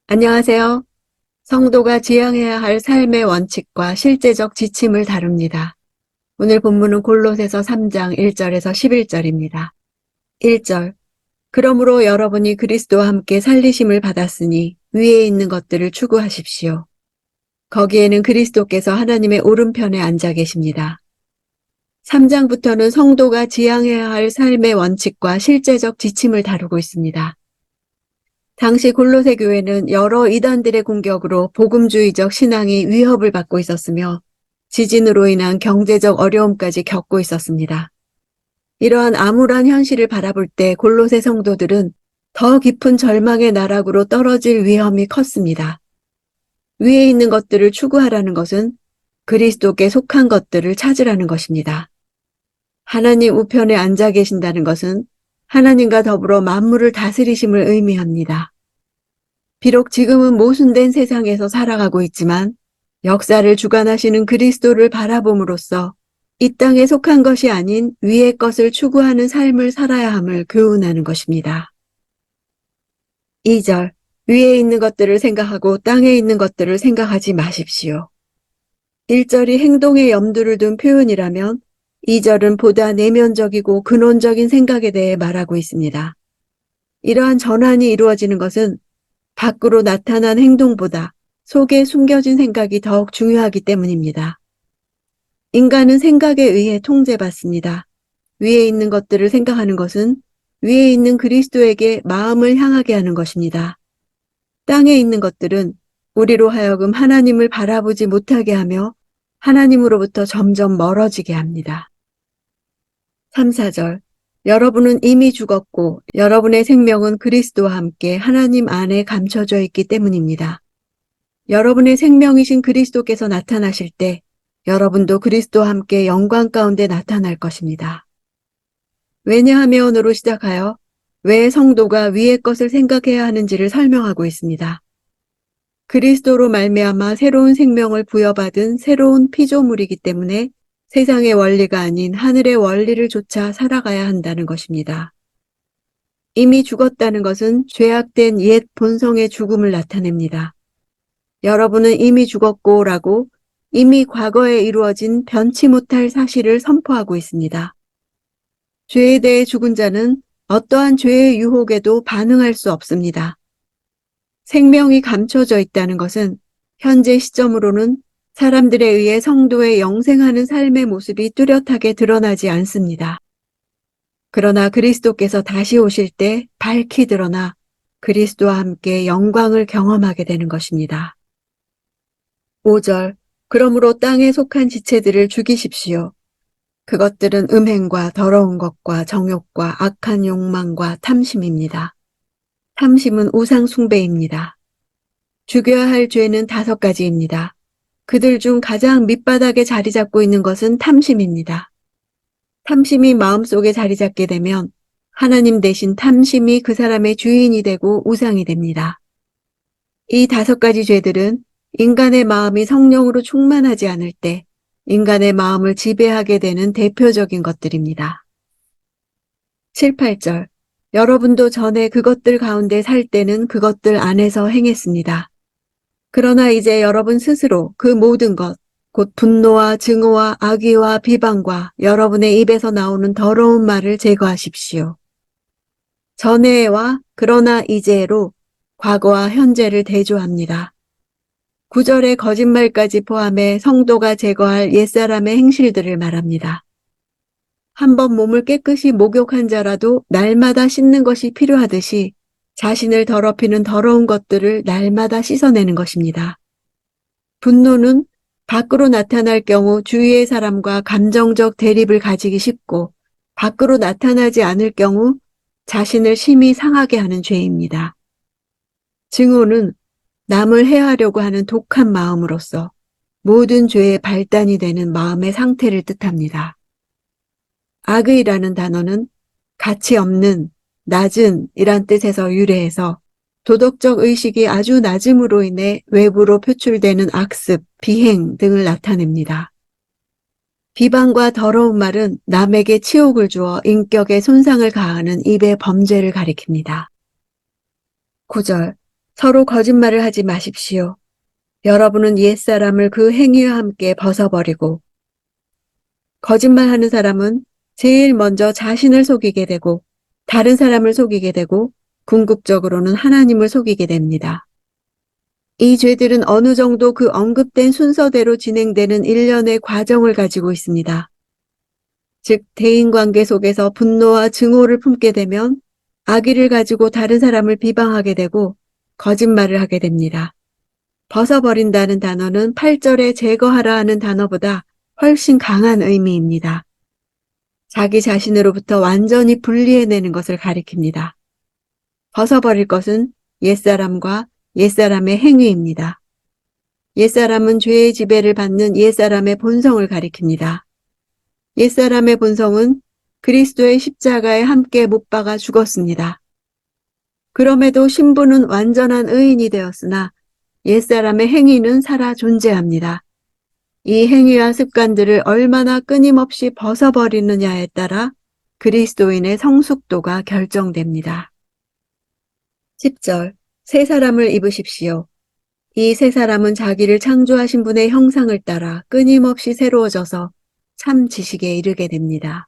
안녕하세요. 성도가 지향해야 할 삶의 원칙과 실제적 지침을 다룹니다. 오늘 본문은 골로새서 3장 1절에서 11절입니다. 1절. 그러므로 여러분이 그리스도와 함께 살리심을 받았으니 위에 있는 것들을 추구하십시오. 거기에는 그리스도께서 하나님의 오른편에 앉아 계십니다. 3장부터는 성도가 지향해야 할 삶의 원칙과 실제적 지침을 다루고 있습니다. 당시 골로새 교회는 여러 이단들의 공격으로 복음주의적 신앙이 위협을 받고 있었으며 지진으로 인한 경제적 어려움까지 겪고 있었습니다. 이러한 암울한 현실을 바라볼 때 골로새 성도들은 더 깊은 절망의 나락으로 떨어질 위험이 컸습니다. 위에 있는 것들을 추구하라는 것은 그리스도께 속한 것들을 찾으라는 것입니다. 하나님 우편에 앉아 계신다는 것은 하나님과 더불어 만물을 다스리심을 의미합니다. 비록 지금은 모순된 세상에서 살아가고 있지만 역사를 주관하시는 그리스도를 바라봄으로써 이 땅에 속한 것이 아닌 위의 것을 추구하는 삶을 살아야 함을 교훈하는 것입니다. 2절. 위에 있는 것들을 생각하고 땅에 있는 것들을 생각하지 마십시오. 1절이 행동에 염두를 둔 표현이라면 2절은 보다 내면적이고 근원적인 생각에 대해 말하고 있습니다. 이러한 전환이 이루어지는 것은 밖으로 나타난 행동보다 속에 숨겨진 생각이 더욱 중요하기 때문입니다. 인간은 생각에 의해 통제받습니다. 위에 있는 것들을 생각하는 것은 위에 있는 그리스도에게 마음을 향하게 하는 것입니다. 땅에 있는 것들은 우리로 하여금 하나님을 바라보지 못하게 하며 하나님으로부터 점점 멀어지게 합니다. 3, 4절. 여러분은 이미 죽었고 여러분의 생명은 그리스도와 함께 하나님 안에 감춰져 있기 때문입니다. 여러분의 생명이신 그리스도께서 나타나실 때 여러분도 그리스도와 함께 영광 가운데 나타날 것입니다. 왜냐하면으로 시작하여 왜 성도가 위의 것을 생각해야 하는지를 설명하고 있습니다. 그리스도로 말미암아 새로운 생명을 부여받은 새로운 피조물이기 때문에 세상의 원리가 아닌 하늘의 원리를 좇아 살아가야 한다는 것입니다. 이미 죽었다는 것은 죄악된 옛 본성의 죽음을 나타냅니다. 여러분은 이미 죽었고 라고 이미 과거에 이루어진 변치 못할 사실을 선포하고 있습니다. 죄에 대해 죽은 자는 어떠한 죄의 유혹에도 반응할 수 없습니다. 생명이 감춰져 있다는 것은 현재 시점으로는 사람들에 의해 성도의 영생하는 삶의 모습이 뚜렷하게 드러나지 않습니다. 그러나 그리스도께서 다시 오실 때 밝히 드러나 그리스도와 함께 영광을 경험하게 되는 것입니다. 5절. 그러므로 땅에 속한 지체들을 죽이십시오. 그것들은 음행과 더러운 것과 정욕과 악한 욕망과 탐심입니다. 탐심은 우상 숭배입니다. 죽여야 할 죄는 5가지입니다. 그들 중 가장 밑바닥에 자리 잡고 있는 것은 탐심입니다. 탐심이 마음속에 자리 잡게 되면 하나님 대신 탐심이 그 사람의 주인이 되고 우상이 됩니다. 이 5가지 죄들은 인간의 마음이 성령으로 충만하지 않을 때 인간의 마음을 지배하게 되는 대표적인 것들입니다. 7, 8절. 여러분도 전에 그것들 가운데 살 때는 그것들 안에서 행했습니다. 그러나 이제 여러분 스스로 그 모든 것, 곧 분노와 증오와 악의와 비방과 여러분의 입에서 나오는 더러운 말을 제거하십시오. 전에와 그러나 이제로 과거와 현재를 대조합니다. 9절의 거짓말까지 포함해 성도가 제거할 옛사람의 행실들을 말합니다. 한번 몸을 깨끗이 목욕한 자라도 날마다 씻는 것이 필요하듯이 자신을 더럽히는 더러운 것들을 날마다 씻어내는 것입니다. 분노는 밖으로 나타날 경우 주위의 사람과 감정적 대립을 가지기 쉽고 밖으로 나타나지 않을 경우 자신을 심히 상하게 하는 죄입니다. 증오는 남을 해하려고 하는 독한 마음으로서 모든 죄의 발단이 되는 마음의 상태를 뜻합니다. 악의라는 단어는 가치 없는, 낮은 이란 뜻에서 유래해서 도덕적 의식이 아주 낮음으로 인해 외부로 표출되는 악습, 비행 등을 나타냅니다. 비방과 더러운 말은 남에게 치욕을 주어 인격에 손상을 가하는 입의 범죄를 가리킵니다. 9절. 서로 거짓말을 하지 마십시오. 여러분은 옛사람을 그 행위와 함께 벗어버리고 거짓말하는 사람은 제일 먼저 자신을 속이게 되고 다른 사람을 속이게 되고 궁극적으로는 하나님을 속이게 됩니다. 이 죄들은 어느 정도 그 언급된 순서대로 진행되는 일련의 과정을 가지고 있습니다. 즉 대인관계 속에서 분노와 증오를 품게 되면 악의를 가지고 다른 사람을 비방하게 되고 거짓말을 하게 됩니다. 벗어버린다는 단어는 8절에 제거하라 하는 단어보다 훨씬 강한 의미입니다. 자기 자신으로부터 완전히 분리해내는 것을 가리킵니다. 벗어버릴 것은 옛사람과 옛사람의 행위입니다. 옛사람은 죄의 지배를 받는 옛사람의 본성을 가리킵니다. 옛사람의 본성은 그리스도의 십자가에 함께 못 박아 죽었습니다. 그럼에도 신부는 완전한 의인이 되었으나 옛사람의 행위는 살아 존재합니다. 이 행위와 습관들을 얼마나 끊임없이 벗어버리느냐에 따라 그리스도인의 성숙도가 결정됩니다. 10절, 새 사람을 입으십시오. 이 새 사람은 자기를 창조하신 분의 형상을 따라 끊임없이 새로워져서 참 지식에 이르게 됩니다.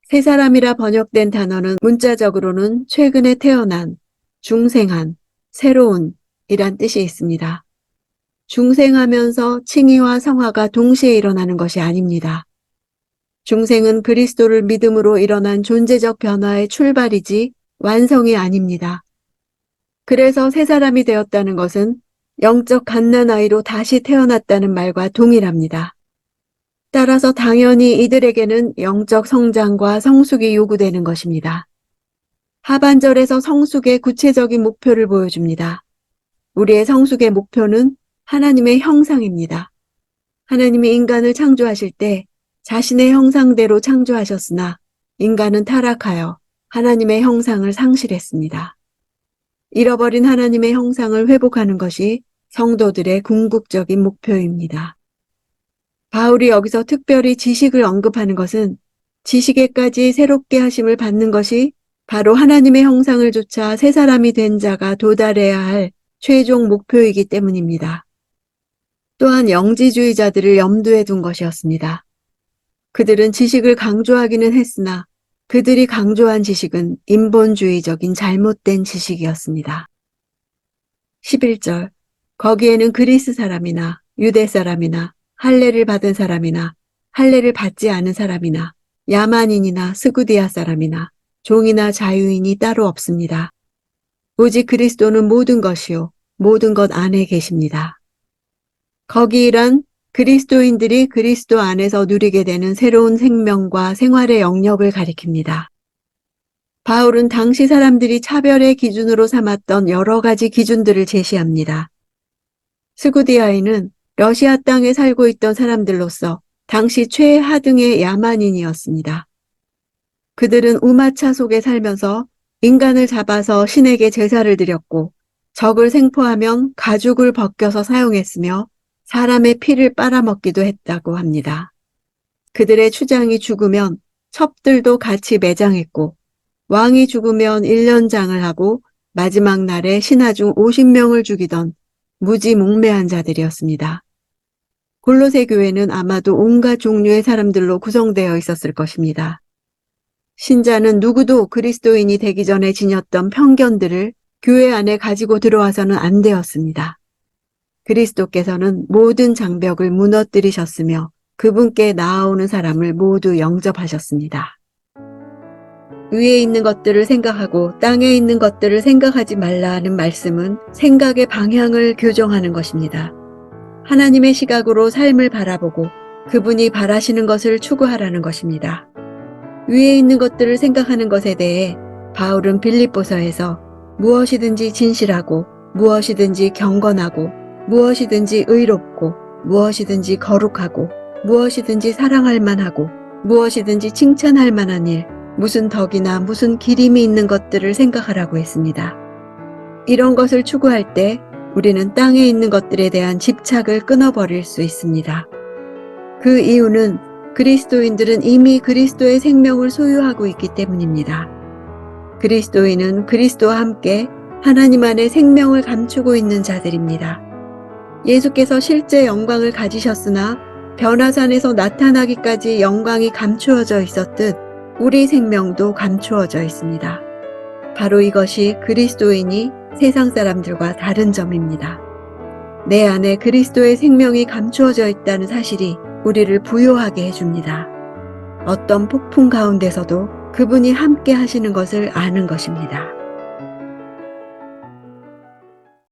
새 사람이라 번역된 단어는 문자적으로는 최근에 태어난, 중생한, 새로운 이란 뜻이 있습니다. 중생하면서 칭의와 성화가 동시에 일어나는 것이 아닙니다. 중생은 그리스도를 믿음으로 일어난 존재적 변화의 출발이지 완성이 아닙니다. 그래서 새 사람이 되었다는 것은 영적 갓난아이로 다시 태어났다는 말과 동일합니다. 따라서 당연히 이들에게는 영적 성장과 성숙이 요구되는 것입니다. 하반절에서 성숙의 구체적인 목표를 보여줍니다. 우리의 성숙의 목표는 하나님의 형상입니다. 하나님이 인간을 창조하실 때 자신의 형상대로 창조하셨으나 인간은 타락하여 하나님의 형상을 상실했습니다. 잃어버린 하나님의 형상을 회복하는 것이 성도들의 궁극적인 목표입니다. 바울이 여기서 특별히 지식을 언급하는 것은 지식에까지 새롭게 하심을 받는 것이 바로 하나님의 형상을 조차 새 사람이 된 자가 도달해야 할 최종 목표이기 때문입니다. 또한 영지주의자들을 염두에 둔 것이었습니다. 그들은 지식을 강조하기는 했으나 그들이 강조한 지식은 인본주의적인 잘못된 지식이었습니다. 11절, 거기에는 그리스 사람이나 유대 사람이나 할례를 받은 사람이나 할례를 받지 않은 사람이나 야만인이나 스구디아 사람이나 종이나 자유인이 따로 없습니다. 오직 그리스도는 모든 것이요 모든 것 안에 계십니다. 거기란 그리스도인들이 그리스도 안에서 누리게 되는 새로운 생명과 생활의 영역을 가리킵니다. 바울은 당시 사람들이 차별의 기준으로 삼았던 여러 가지 기준들을 제시합니다. 스구디아인은 러시아 땅에 살고 있던 사람들로서 당시 최하등의 야만인이었습니다. 그들은 우마차 속에 살면서 인간을 잡아서 신에게 제사를 드렸고 적을 생포하면 가죽을 벗겨서 사용했으며 사람의 피를 빨아먹기도 했다고 합니다. 그들의 추장이 죽으면 첩들도 같이 매장했고 왕이 죽으면 1년장을 하고 마지막 날에 신하 중 50명을 죽이던 무지몽매한 자들이었습니다. 골로새 교회는 아마도 온갖 종류의 사람들로 구성되어 있었을 것입니다. 신자는 누구도 그리스도인이 되기 전에 지녔던 편견들을 교회 안에 가지고 들어와서는 안 되었습니다. 그리스도께서는 모든 장벽을 무너뜨리셨으며 그분께 나아오는 사람을 모두 영접하셨습니다. 위에 있는 것들을 생각하고 땅에 있는 것들을 생각하지 말라 하는 말씀은 생각의 방향을 교정하는 것입니다. 하나님의 시각으로 삶을 바라보고 그분이 바라시는 것을 추구하라는 것입니다. 위에 있는 것들을 생각하는 것에 대해 바울은 빌립보서에서 무엇이든지 진실하고 무엇이든지 경건하고 무엇이든지 의롭고 무엇이든지 거룩하고 무엇이든지 사랑할 만하고 무엇이든지 칭찬할 만한 일, 무슨 덕이나 무슨 기림이 있는 것들을 생각하라고 했습니다. 이런 것을 추구할 때 우리는 땅에 있는 것들에 대한 집착을 끊어버릴 수 있습니다. 그 이유는 그리스도인들은 이미 그리스도의 생명을 소유하고 있기 때문입니다. 그리스도인은 그리스도와 함께 하나님 안에 생명을 감추고 있는 자들입니다. 예수께서 실제 영광을 가지셨으나 변화산에서 나타나기까지 영광이 감추어져 있었듯 우리 생명도 감추어져 있습니다. 바로 이것이 그리스도인이 세상 사람들과 다른 점입니다. 내 안에 그리스도의 생명이 감추어져 있다는 사실이 우리를 부요하게 해줍니다. 어떤 폭풍 가운데서도 그분이 함께 하시는 것을 아는 것입니다.